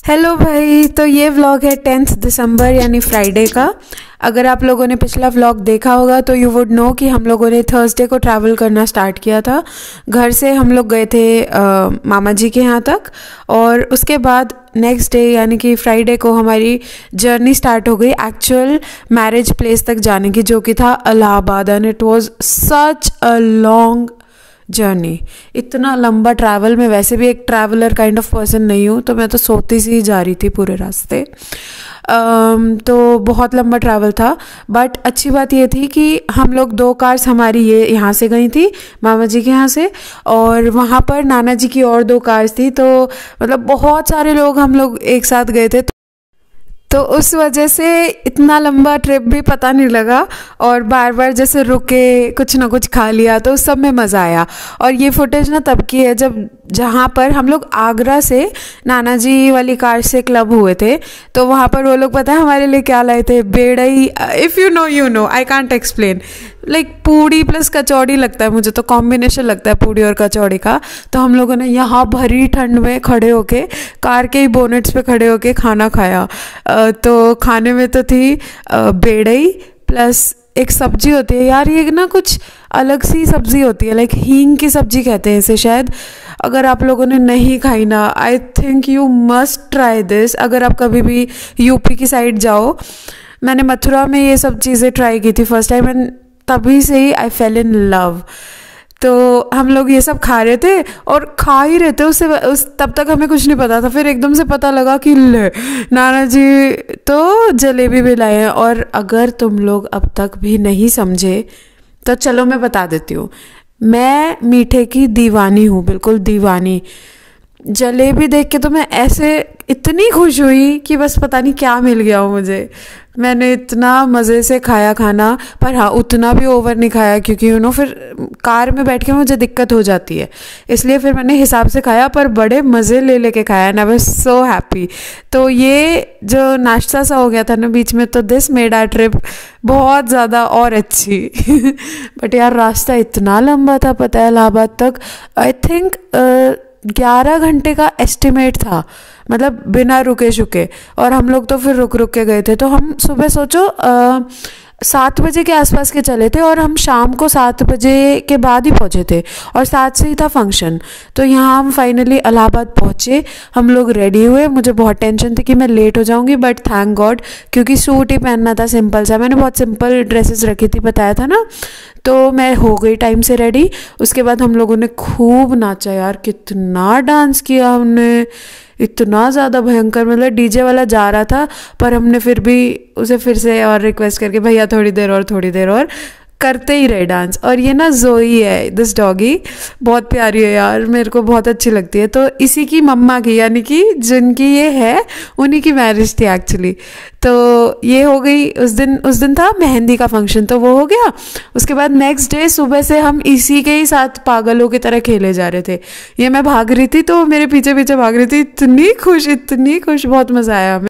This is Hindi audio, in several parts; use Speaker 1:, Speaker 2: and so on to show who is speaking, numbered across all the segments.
Speaker 1: हेलो भाई। तो ये व्लॉग है 10 दिसंबर यानी फ्राइडे का। अगर आप लोगों ने पिछला व्लॉग देखा होगा तो यू वुड नो कि हम लोगों ने थर्सडे को ट्रैवल करना स्टार्ट किया था। घर से हम लोग गए थे मामा जी के यहाँ तक, और उसके बाद नेक्स्ट डे यानी कि फ्राइडे को हमारी जर्नी स्टार्ट हो गई एक्चुअल मैरिज प्लेस तक जाने की, जो कि था Allahabad. And it was such a long journey. इतना लंबा ट्रैवल, मैं वैसे भी एक ट्रैवलर काइंड ऑफ पर्सन नहीं हूँ, तो मैं तो सोती सी जा रही थी पूरे रास्ते। तो बहुत लंबा ट्रैवल था। बट अच्छी बात ये थी कि हम लोग 2 कार्स हमारी ये यहाँ से गई थी मामा जी के यहाँ से, और वहाँ पर नाना जी की और 2 कार्स थी। तो मतलब बहुत सारे लोग हम लोग एक साथ गए थे, तो उस वजह से इतना लंबा ट्रिप भी पता नहीं लगा, और बार बार जैसे रुके कुछ ना कुछ खा लिया, तो उस सब में मज़ा आया। और ये फुटेज ना तब की है जब जहाँ पर हम लोग आगरा से नाना जी वाली कार से क्लब हुए थे। तो वहाँ पर वो लोग पता है हमारे लिए क्या लाए थे? बेड़ई। If you know I can't explain. Like puri plus kachori लगता है मुझे, तो कॉम्बिनेशन लगता है पूड़ी और कचौड़ी का। तो हम लोगों ने यहाँ भरी ठंड में खड़े होके कार के ही बोनेट्स पे खड़े होके खाना खाया। तो खाने में तो थी बेड़ई प्लस एक सब्जी होती है यार, ये ना कुछ अलग सी सब्जी होती है, लाइक हींग की सब्जी कहते हैं इसे शायद। अगर आप लोगों ने नहीं खाई ना, I think you must try this. अगर आप कभी भी यूपी की साइड जाओ, मैंने मथुरा में ये सब चीज़ें ट्राई की थी फर्स्ट टाइम, एंड तभी से ही आई फेल इन लव। तो हम लोग ये सब खा रहे थे और खा ही रहे थे, तब तक हमें कुछ नहीं पता था। फिर एकदम से पता लगा कि ले नाना जी तो जलेबी भी लाए हैं। और अगर तुम लोग अब तक भी नहीं समझे तो चलो मैं बता देती हूँ। मैं मीठे की दीवानी हूँ, बिल्कुल दीवानी। जलेबी देख के तो मैं ऐसे इतनी खुश हुई कि बस पता नहीं क्या मिल गया हो मुझे। मैंने इतना मज़े से खाया खाना, पर हाँ उतना भी ओवर नहीं खाया, क्योंकि फिर कार में बैठ के मुझे दिक्कत हो जाती है, इसलिए फिर मैंने हिसाब से खाया, पर बड़े मज़े ले लेके खाया and I was so happy. तो ये जो नाश्ता सा हो गया था ना बीच में, तो दिस मेड आवर ट्रिप बहुत ज़्यादा और अच्छी। बट यार रास्ता इतना लंबा था पता है इलाहाबाद तक। आई थिंक 11 घंटे का एस्टिमेट था, मतलब बिना रुके शुके। और हम लोग तो फिर रुक रुक के गए थे। तो हम सुबह सोचो 7 बजे के आसपास के चले थे, और हम शाम को 7 बजे के बाद ही पहुँचे थे, और 7 से ही था फंक्शन। तो यहाँ हम फाइनली इलाहाबाद पहुँचे, हम लोग रेडी हुए। मुझे बहुत टेंशन थी कि मैं लेट हो जाऊँगी, बट थैंक गॉड, क्योंकि सूट ही पहनना था सिंपल सा। मैंने बहुत सिंपल ड्रेसेस रखी थी, बताया था ना। तो मैं हो गई टाइम से रेडी। उसके बाद हम लोगों ने खूब नाचा यार, कितना डांस किया हमने, इतना ज़्यादा भयंकर। मतलब डीजे वाला जा रहा था, पर हमने फिर भी उसे फिर से और रिक्वेस्ट करके भैया थोड़ी देर और करते ही रहे डांस। और ये ना जोई है, दिस डॉगी बहुत प्यारी है यार, मेरे को बहुत अच्छी लगती है। तो इसी की मम्मा की, यानी कि जिनकी ये है उन्हीं की मैरिज थी एक्चुअली। तो ये हो गई उस दिन था मेहंदी का फंक्शन, तो वो हो गया। उसके बाद नेक्स्ट डे सुबह से हम इसी के ही साथ पागलों की तरह खेले जा रहे थे। ये मैं भाग रही थी तो मेरे पीछे पीछे भाग रही थी, इतनी खुश, बहुत मज़ा आया हमें।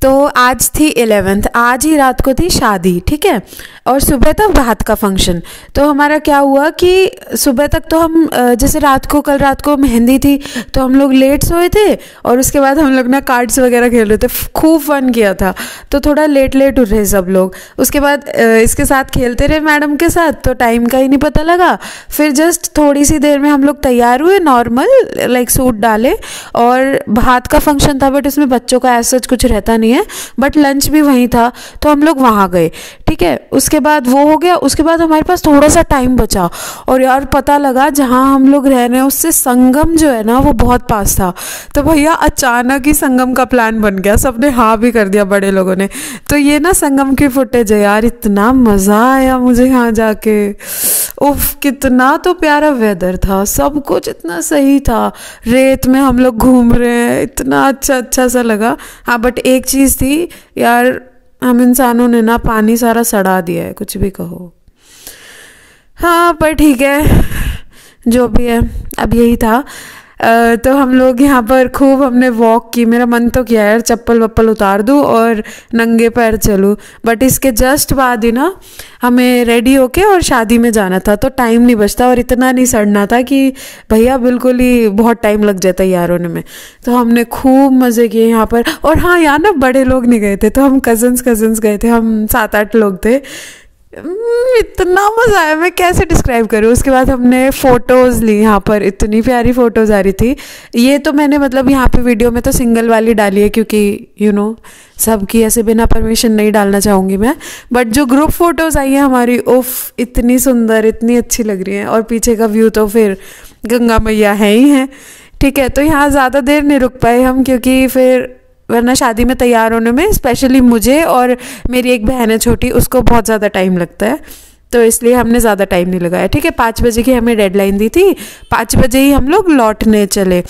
Speaker 1: तो आज थी 11th, आज ही रात को थी शादी, ठीक है, और सुबह तक रात का फंक्शन। तो हमारा क्या हुआ कि सुबह तक तो हम जैसे कल रात को मेहंदी थी, तो हम लोग लेट सोए थे, और उसके बाद हम लोग ना कार्ड्स वगैरह खेल रहे थे, खूब फन किया था। तो थोड़ा लेट उठ रहे सब लोग। उसके बाद इसके साथ खेलते रहे मैडम के साथ, तो टाइम का ही नहीं पता लगा। फिर जस्ट थोड़ी सी देर में हम लोग तैयार हुए, नॉर्मल लाइक सूट डाले, और भात का फंक्शन था, बट इसमें बच्चों का ऐसा कुछ रहता नहीं है, बट लंच भी वहीं था, तो हम लोग वहाँ गए, ठीक है। उसके बाद वो हो गया। उसके बाद हमारे पास थोड़ा सा टाइम बचा, और यार पता लगा जहाँ हम लोग रह रहे हैं उससे संगम जो है ना वो बहुत पास था। तो भैया अचानक ही संगम का प्लान बन गया, सबने हाँ भी कर दिया बड़े लोगों ने। तो ये ना संगम की फुटेज है यार, इतना मज़ा आया मुझे यहाँ जाके। उफ, कितना तो प्यारा वेदर था, सब कुछ इतना सही था, रेत में हम लोग घूम रहे हैं, इतना अच्छा सा लगा। हाँ बट एक चीज़ थी यार, हम इंसानों ने ना पानी सारा सड़ा दिया है, कुछ भी कहो। हाँ पर ठीक है, जो भी है, अब यही था। तो हम लोग यहाँ पर खूब हमने वॉक की। मेरा मन तो किया यार चप्पल वप्पल उतार दूँ और नंगे पैर चलूँ, बट इसके जस्ट बाद ही ना हमें रेडी होके और शादी में जाना था, तो टाइम नहीं बचता और इतना नहीं सड़ना था कि भैया बिल्कुल ही बहुत टाइम लग जाता यार होने में। तो हमने खूब मज़े किए यहाँ पर। और हाँ यार ना बड़े लोग नहीं गए थे, तो हम कज़न्स गए थे, हम 7-8 लोग थे। इतना मज़ा आया, मैं कैसे डिस्क्राइब करूँ। उसके बाद हमने फ़ोटोज़ ली, यहाँ पर इतनी प्यारी फ़ोटोज़ आ रही थी। ये तो मैंने मतलब यहाँ पे वीडियो में तो सिंगल वाली डाली है, क्योंकि सबकी ऐसे बिना परमिशन नहीं डालना चाहूँगी मैं। बट जो ग्रुप फ़ोटोज़ आई हैं हमारी, उफ इतनी सुंदर, इतनी अच्छी लग रही हैं। और पीछे का व्यू तो फिर गंगा मैया है ही है। ठीक है, तो यहाँ ज़्यादा देर नहीं रुक पाए हम, क्योंकि फिर वरना शादी में तैयार होने में स्पेशली मुझे और मेरी एक बहन है छोटी, उसको बहुत ज़्यादा टाइम लगता है, तो इसलिए हमने ज़्यादा टाइम नहीं लगाया। ठीक है, 5 बजे की हमें डेडलाइन दी थी, 5 बजे ही हम लोग लौटने चले।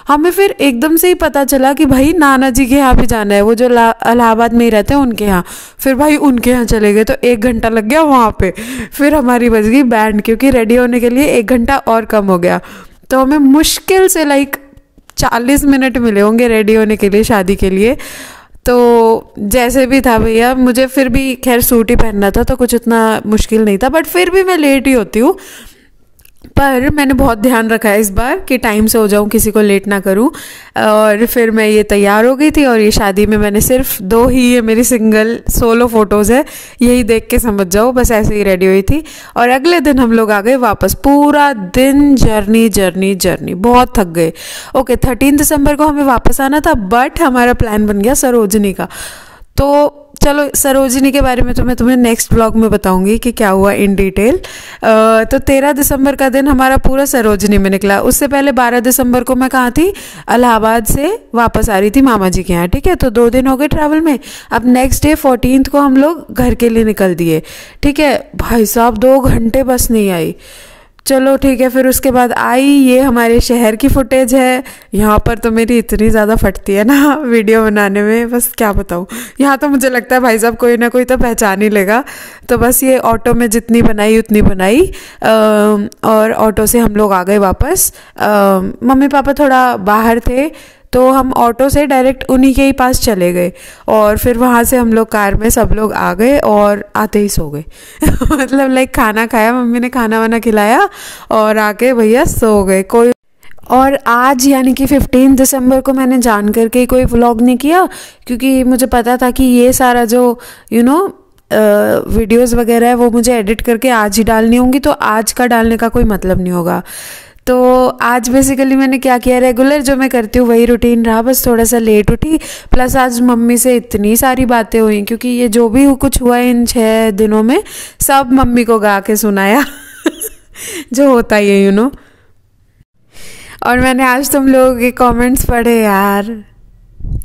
Speaker 1: हमें फिर एकदम से ही पता चला कि भाई नाना जी के यहाँ भी जाना है, वो जो इलाहाबाद में ही रहते हैं उनके यहाँ। फिर भाई उनके यहाँ चले गए, तो 1 घंटा लग गया वहाँ पे। फिर हमारी बज गई बैंड, क्योंकि रेडी होने के लिए 1 घंटा और कम हो गया। तो हमें मुश्किल से 40 मिनट मिले होंगे रेडी होने के लिए शादी के लिए। तो जैसे भी था भैया, मुझे फिर भी खैर सूट ही पहनना था, तो कुछ इतना मुश्किल नहीं था, बट फिर भी मैं लेट ही होती हूँ। पर मैंने बहुत ध्यान रखा है इस बार कि टाइम से हो जाऊँ, किसी को लेट ना करूँ। और फिर मैं ये तैयार हो गई थी, और ये शादी में मैंने सिर्फ 2 ही, ये मेरी सिंगल सोलो फ़ोटोज़ है, यही देख के समझ जाओ, बस ऐसे ही रेडी हुई थी। और अगले दिन हम लोग आ गए वापस। पूरा दिन जर्नी, बहुत थक गए। ओके, 13 दिसंबर को हमें वापस आना था, बट हमारा प्लान बन गया सरोजनी का। तो चलो सरोजनी के बारे में तो मैं तुम्हें नेक्स्ट ब्लॉग में बताऊंगी कि क्या हुआ इन डिटेल। तो 13 दिसंबर का दिन हमारा पूरा सरोजनी में निकला। उससे पहले 12 दिसंबर को मैं कहाँ थी, इलाहाबाद से वापस आ रही थी मामा जी के यहाँ। ठीक है, तो 2 दिन हो गए ट्रैवल में। अब नेक्स्ट डे 14 को हम लोग घर के लिए निकल दिए। ठीक है भाई साहब, 2 घंटे बस नहीं आई। चलो ठीक है, फिर उसके बाद आई ये हमारे शहर की फुटेज है। यहाँ पर तो मेरी इतनी ज़्यादा फटती है ना वीडियो बनाने में, बस क्या बताऊँ। यहाँ तो मुझे लगता है भाई साहब कोई ना कोई तो पहचान ही लेगा। तो बस ये ऑटो में जितनी बनाई उतनी बनाई, और ऑटो से हम लोग आ गए वापस। मम्मी पापा थोड़ा बाहर थे, तो हम ऑटो से डायरेक्ट उन्हीं के ही पास चले गए, और फिर वहाँ से हम लोग कार में सब लोग आ गए और आते ही सो गए मतलब खाना खाया, मम्मी ने खाना वाना खिलाया और आके भैया सो गए कोई। और आज यानी कि 15 दिसंबर को मैंने जान करके कोई व्लॉग नहीं किया, क्योंकि मुझे पता था कि ये सारा जो वीडियोज़ वगैरह है वो मुझे एडिट करके आज ही डालनी होंगी, तो आज का डालने का कोई मतलब नहीं होगा। तो आज बेसिकली मैंने क्या किया, रेगुलर जो मैं करती हूँ वही रूटीन रहा, बस थोड़ा सा लेट उठी। प्लस आज मम्मी से इतनी सारी बातें हुई, क्योंकि ये जो भी कुछ हुआ इन 6 दिनों में सब मम्मी को गा के सुनाया जो होता ही है और मैंने आज तुम लोगों के कमेंट्स पढ़े यार।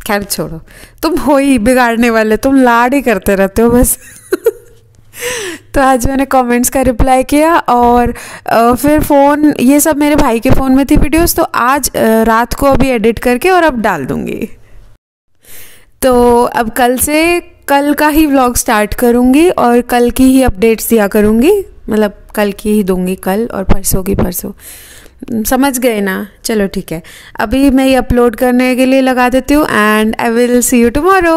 Speaker 1: खैर छोड़ो, तुम हो ही बिगाड़ने वाले, तुम लाड ही करते रहते हो बस तो आज मैंने कमेंट्स का रिप्लाई किया, और फिर फ़ोन, ये सब मेरे भाई के फ़ोन में थी वीडियोस, तो आज रात को अभी एडिट करके और अब डाल दूँगी। तो अब कल का ही व्लॉग स्टार्ट करूँगी, और कल की ही अपडेट्स दिया करूँगी, मतलब कल की ही दूँगी कल, और परसों की परसों। समझ गए ना? चलो ठीक है, अभी मैं ये अपलोड करने के लिए लगा देती हूँ, and I will see you tomorrow.